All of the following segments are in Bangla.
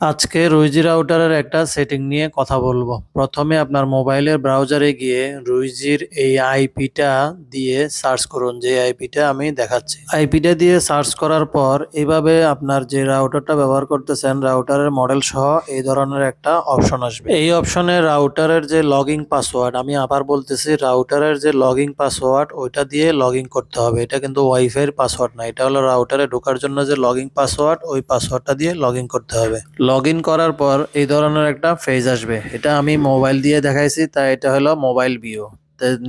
আজকে রুইজি রাউটারের একটা সেটিং নিয়ে কথা বলবো। প্রথমে আপনার মোবাইলের ব্রাউজারে গিয়ে রুইজির এই আইপিটা দিয়ে সার্চ করুন, যে আইপিটা আমি দেখাচ্ছি। আইপিটা দিয়ে সার্চ করার পর এভাবে আপনার যে রাউটারটা ব্যবহার করতেছেন রাউটারের মডেল সহ এই ধরনের একটা অপশন আসবে। এই অপশনে রাউটারের যে লগইন পাসওয়ার্ড, আমি আবার বলতেছি, রাউটারের যে লগইন পাসওয়ার্ড ওইটা দিয়ে লগইন করতে হবে। এটা কিন্তু ওয়াইফাইয়ের পাসওয়ার্ড না, এটা হলো রাউটারে ঢোকার জন্য যে লগইন পাসওয়ার্ড, ওই পাসওয়ার্ডটা দিয়ে লগইন করতে হবে। লগ ইন করার পর এই ধরনের একটা পেজ আসবে। এটা আমি মোবাইল দিয়ে দেখাইছি, তাই এটা হলো মোবাইল ভিউ।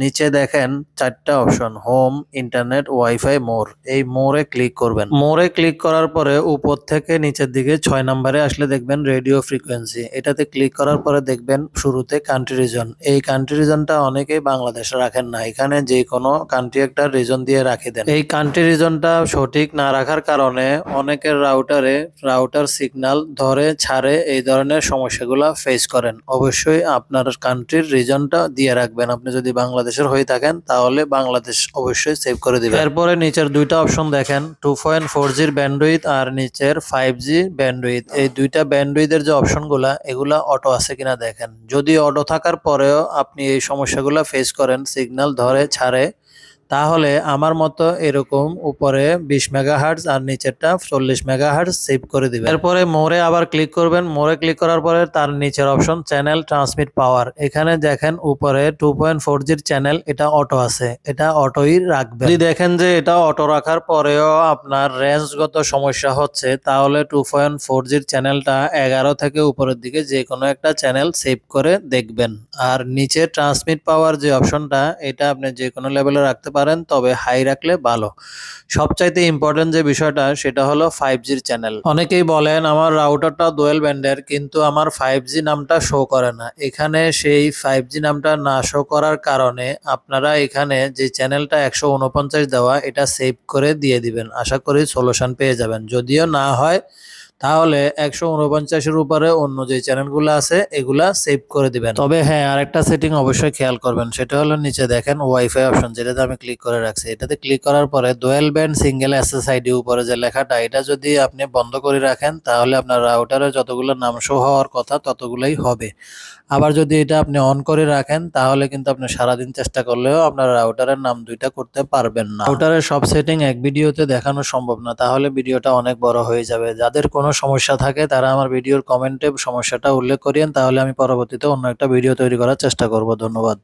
নিচে দেখেন চারটা অপশন: হোম, ইন্টারনেট, ওয়াইফাই, মোর। এই মোরে ক্লিক করবেন। মোরে ক্লিক করার পরে উপর থেকে নিচের দিকে 6 নম্বরে আসলে দেখবেন রেডিও ফ্রিকোয়েন্সি। এটাতে ক্লিক করার পরে দেখবেন শুরুতে কান্ট্রি রিজন। এই কান্ট্রি রিজনটা অনেকেই বাংলাদেশ রাখেন না, এখানে যে কোনো কান্ট্রি একটা রিজন দিয়ে রাখে দেন। এই কান্ট্রি রিজনটা সঠিক না রাখার কারণে অনেকের রাউটার সিগন্যাল ধরে ছাড়ে, এই ধরনের সমস্যাগুলো ফেস করেন। অবশ্যই আপনার কান্ট্রির রিজনটা দিয়ে রাখবেন। আপনি যদি বাংলাদেশের হয়ে থাকেন তাহলে বাংলাদেশ অবশ্যই সেভ করে দিবেন। এরপরে নিচের দুইটা অপশন দেখেন, 2.4G ব্যান্ডউইথ আর নিচের 5G ব্যান্ডউইথ। এই দুইটা ব্যান্ডউইথের যে অপশনগুলা, এগুলা অটো আছে কিনা দেখেন। যদি অটো থাকার পরেও আপনি এই সমস্যাগুলো ফেস করেন, সিগন্যাল ধরে ছাড়ে, তাহলে আমার মতো এরকম উপরে 20 মেগাহার্টজ আর নিচেরটা 40 মেগাহার্টজ সেভ করে দিবেন। এরপরে মোরে আবার ক্লিক করবেন। মোরে ক্লিক করার পরে তার নিচের অপশন চ্যানেল ট্রান্সমিট পাওয়ার, এখানে দেখেন উপরে 2.4Gর চ্যানেল, এটা অটো আছে, এটা অটোই রাখবেন। যদি দেখেন যে এটা অটো রাখার পরেও আপনার রেঞ্জগত সমস্যা হচ্ছে, তাহলে 2.4Gর চ্যানেলটা 11 থেকে উপরের দিকে যে কোনো একটা চ্যানেল সেভ করে দেখবেন। আর নিচে ট্রান্সমিট পাওয়ার যে অপশনটা, এটা আপনি যে কোনো লেভেলে রাখতে পারেন, তবে হাই রাখলে ভালো। সবচাইতে ইম্পর্টেন্ট যে বিষয়টা সেটা হলো 5Gর চ্যানেল। অনেকেই বলেন আমার রাউটারটা ডুয়েল ব্যান্ডের, কিন্তু আমার 5G নামটা শো করে না। এখানে সেই 5G নামটা না শো করার কারণে আপনারা এখানে যে চ্যানেলটা 149 দেওয়া, এটা সেভ করে দিয়ে দিবেন। আশা করি সলিউশন পেয়ে যাবেন। যদিও না হয় তাহলে 149-এর উপরে অন্য যে চ্যানেলগুলো আছে এগুলা সেভ করে দিবেন। তবে হ্যাঁ, আরেকটা সেটিং অবশ্যই খেয়াল করবেন, সেটা হলো নিচে দেখেন ওয়াইফাই অপশন, যেটাতে আমি ক্লিক করে রাখছি। এটাতে ক্লিক করার পরে ডুয়েল ব্যান্ড সিঙ্গেল এসএসআইডি উপরে যে লেখাটা, এটা যদি আপনি বন্ধ করে রাখেন তাহলে আপনার রাউটারে যতগুলো নাম শো হওয়ার কথা ততগুলোই হবে। আবার যদি এটা আপনি অন করে রাখেন তাহলে কিন্তু আপনি সারাদিন চেষ্টা করলেও আপনার রাউটারের নাম দুইটা করতে পারবেন না। রাউটারের সব সেটিং এক ভিডিওতে দেখানো সম্ভব না, তাহলে ভিডিওটা অনেক বড় হয়ে যাবে। যাদের কোনো সমস্যা থাকে তারা আমার ভিডিওর কমেন্টে সমস্যাটা উল্লেখ করিয়েন, তাহলে আমি পরবর্তীতে অন্য একটা ভিডিও তৈরি করার চেষ্টা করব। ধন্যবাদ।